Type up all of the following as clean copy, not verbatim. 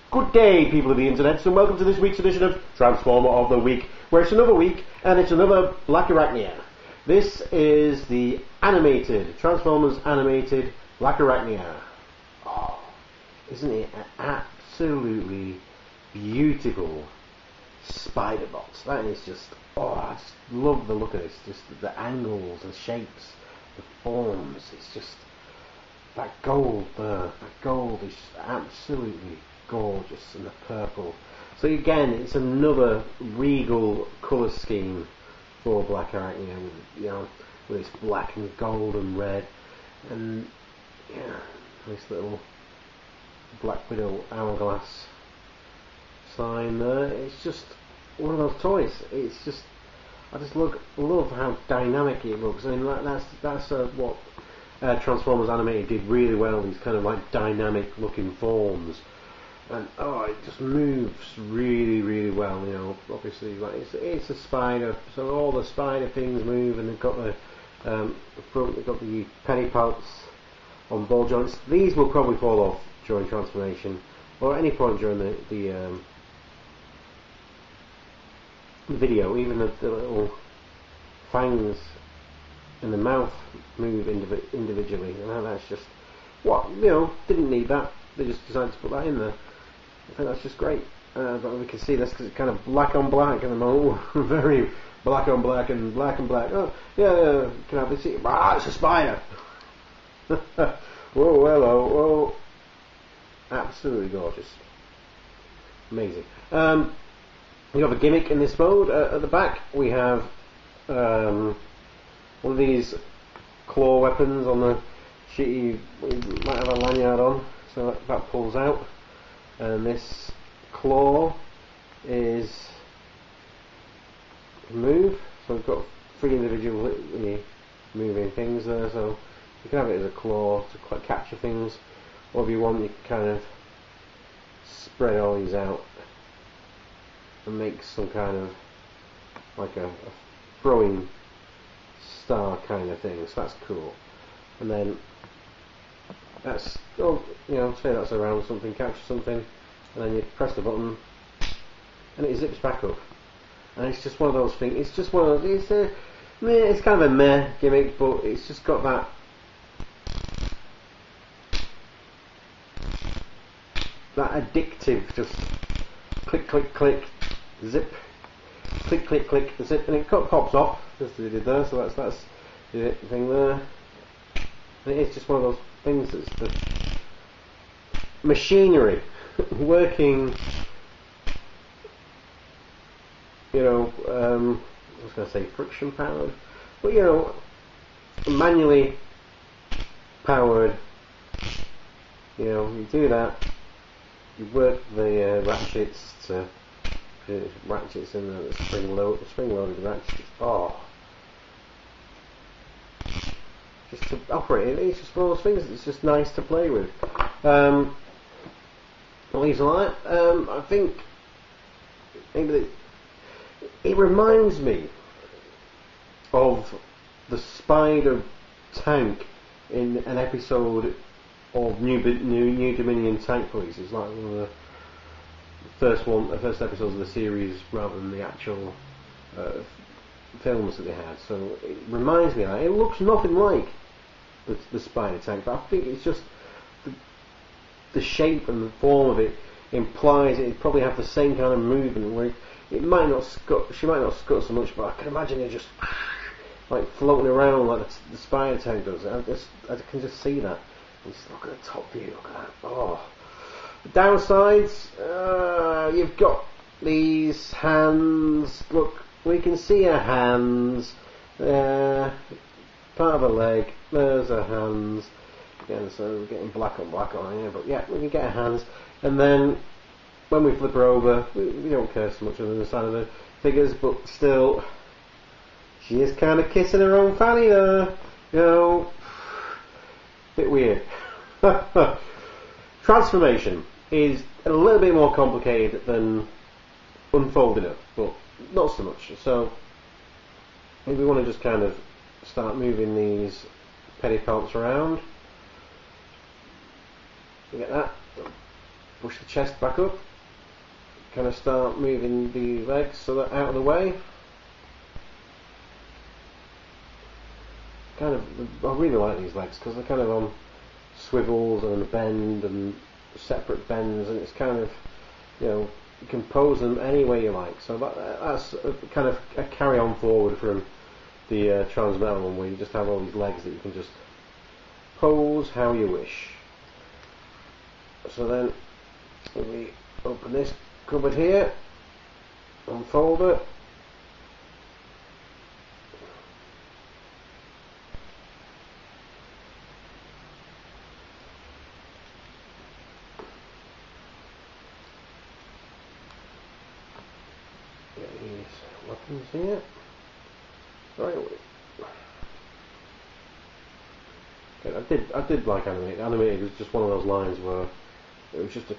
Good day, people of the internet, and welcome to this week's edition of Transformer of the Week, where it's another week and it's another Blackarachnia. This is the animated, Transformers animated Blackarachnia. Oh, isn't it an absolutely beautiful spider box? That is just, I just love the look of this, just the angles, the shapes, the forms. It's just, that gold there, that gold is just absolutely gorgeous, and the purple. So again, it's another regal colour scheme for Blackarachnia, with its black and gold and red, and nice little Black Widow hourglass sign there. It's just one of those toys. It's just, I just love how dynamic it looks. I mean, that's what Transformers Animated did really well. These kind of like dynamic looking forms. And it just moves really, really well. Obviously, like it's a spider, so all the spider things move, and they've got the front, they've got the pedipalps on ball joints. These will probably fall off during transformation, or at any point during the video. Even the little fangs in the mouth move individually, and that's just didn't need that. They just decided to put that in there. I think that's just great. But we can see this because it's kind of black on black at the moment. Very black on black and black and black. Oh, yeah. Can I see? It's a spider. Whoa, hello, whoa. Absolutely gorgeous. Amazing. We have a gimmick in this mode. At the back, we have one of these claw weapons on the sheet. You might have a lanyard on, so that pulls out. And this claw is move, so we've got 3 individually moving things there, so you can have it as a claw to quite capture things, or if you want you can kind of spread all these out and make some kind of like a throwing star kind of thing, so that's cool. And then that's, say that's around something, capture something, and then you press the button and it zips back up. And it's just one of those things, it's just one of those, it's kind of a meh gimmick, but it's just got that addictive, just click, click, click, zip, click, click, click, zip, and it pops off, just as it did there, so that's the thing there. And it is just one of those things that's the machinery working, I was going to say friction powered, but manually powered. You do that, you work the ratchets to ratchets in the spring loaded ratchets. Just to operate it, it's just one of those things. It's just nice to play with. Leaves like that. I think maybe it reminds me of the spider tank in an episode of New Dominion Tank Police. It's like one of the first episodes of the series, rather than the actual films that they had. So it reminds me of that. It looks nothing like the spider tank, but I think it's just the shape and the form of it implies it probably have the same kind of movement, where it might not she might not scut so much, but I can imagine it just like floating around like the spider tank does. I can just see that. And just look at the top view, look at that. The downsides, you've got these hands. Look, we can see her hands there, part of a leg, there's her hands. Again, so we're getting black on black on here, but yeah, we can get her hands. And then when we flip her over, we don't care so much on the side of the figures, but still, she is kind of kissing her own fanny there. Bit weird. Transformation is a little bit more complicated than unfolding it, but not so much. So if we want to just kind of start moving these pedipalps around, you get that. push the chest back up, kind of start moving the legs so that out of the way. Kind of, I really like these legs because they're kind of on swivels and a bend and separate bends, and it's kind of, you know, you can pose them any way you like. So that's kind of a carry on forward from the Transmetal one, where you just have all these legs that you can just pose how you wish. So then we open this cupboard here, unfold it. Get these weapons here. Right. Okay, I did like Animated. Animated was just one of those lines where it was just a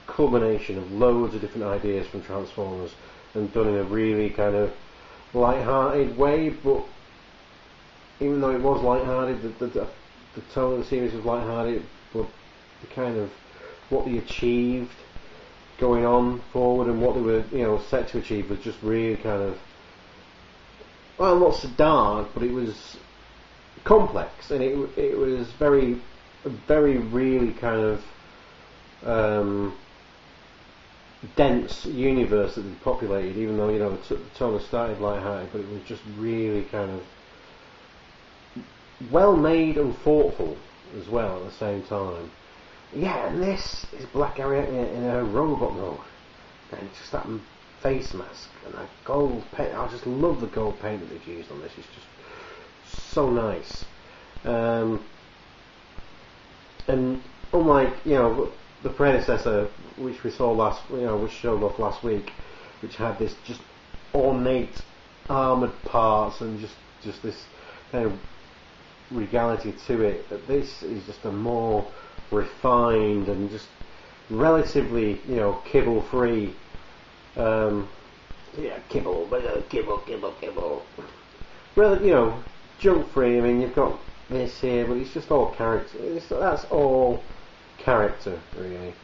culmination of loads of different ideas from Transformers and done in a really kind of light-hearted way, but even though it was light-hearted, the tone of the series was light-hearted, but the kind of what they achieved going on forward and what they were, you know, set to achieve was just really kind of, well, not so dark, but it was complex, and it was very really kind of dense universe that they populated, even though, you know, the tone started light-hearted, but it was just really kind of well made and thoughtful as well at the same time. Yeah, and this is Blackarachnia in a robot mode, and it's just that face mask and that gold paint. I just love the gold paint that they've used on this. It's just so nice. And unlike, you know, the predecessor, which we saw which showed off last week, which had this just ornate armoured parts and just this kind of regality to it, that this is just a more refined and just relatively, you know, kibble free. Kibble. Well, you know, junk free. I mean, you've got this here, but it's just all character. That's all character, really.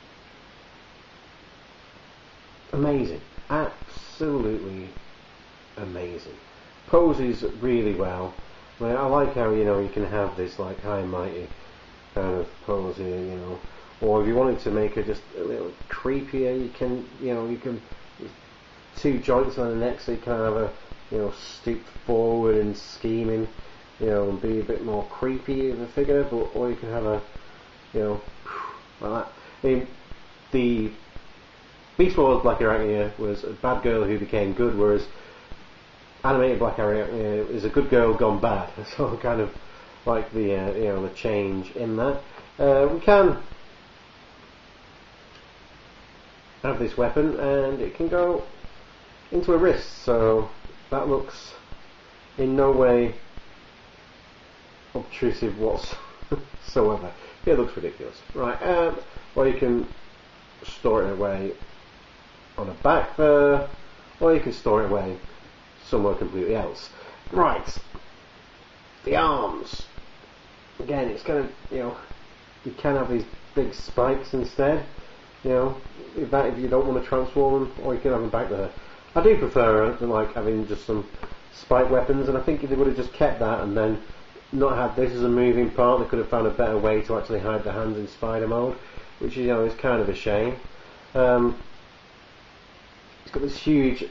Amazing, absolutely amazing. Poses really well. I mean, I like how, you know, you can have this like high and mighty kind of pose here, you know. Or if you wanted to make it just a little creepier, you can two joints on the neck, so you can have a, you know, stoop forward and scheming, you know, and be a bit more creepy of a figure. But or you can have a, you know, like that. I mean, the Beast Wars Blackarachnia was a bad girl who became good, whereas Animated Blackarachnia is a good girl gone bad. So I kind of like the you know, the change in that. We can have this weapon, and it can go into a wrist, so that looks in no way obtrusive whatsoever. It looks ridiculous, right? Or you can store it away on a back there, or you can store it away somewhere completely else. Right, the arms. Again, it's kind of, you know, you can have these big spikes instead. You know, if you don't want to transform them, or you can have them back there. I do prefer like having just some spike weapons, and I think if they would have just kept that and then not had this as a moving part, they could have found a better way to actually hide the hands in spider mode, which, you know, is kind of a shame. It's got this huge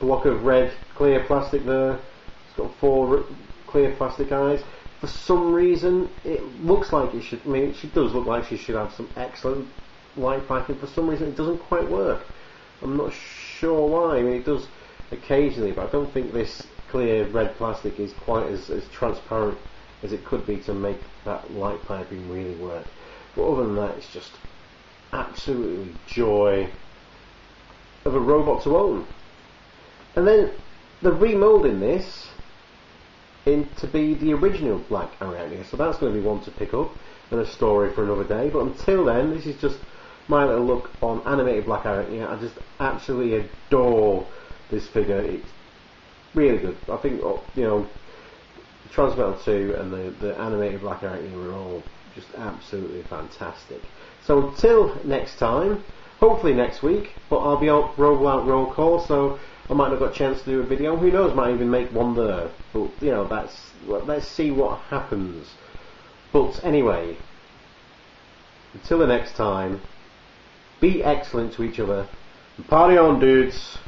block of red clear plastic there. It's got 4 clear plastic eyes. For some reason, it looks like it should. I mean, she does look like she should have some excellent light packing. For some reason, it doesn't quite work. I'm not sure why. I mean, it does occasionally, but I don't think this clear red plastic is quite as transparent as it could be to make that light piping really work. But other than that, it's just absolutely joy of a robot to own. And then they're remoulding this to be the original Blackarachnia, so that's going to be one to pick up and a story for another day. But until then, this is just my little look on Animated Blackarachnia. I just absolutely adore this figure. It's really good. I think, you know, Transmetal 2 and the Animated Blackarachnia were all just absolutely fantastic. So until next time, hopefully next week, but I'll be out roll call, so I might not got a chance to do a video. Who knows, might even make one there. But you know, let's see what happens. But anyway, until the next time, be excellent to each other. And party on, dudes.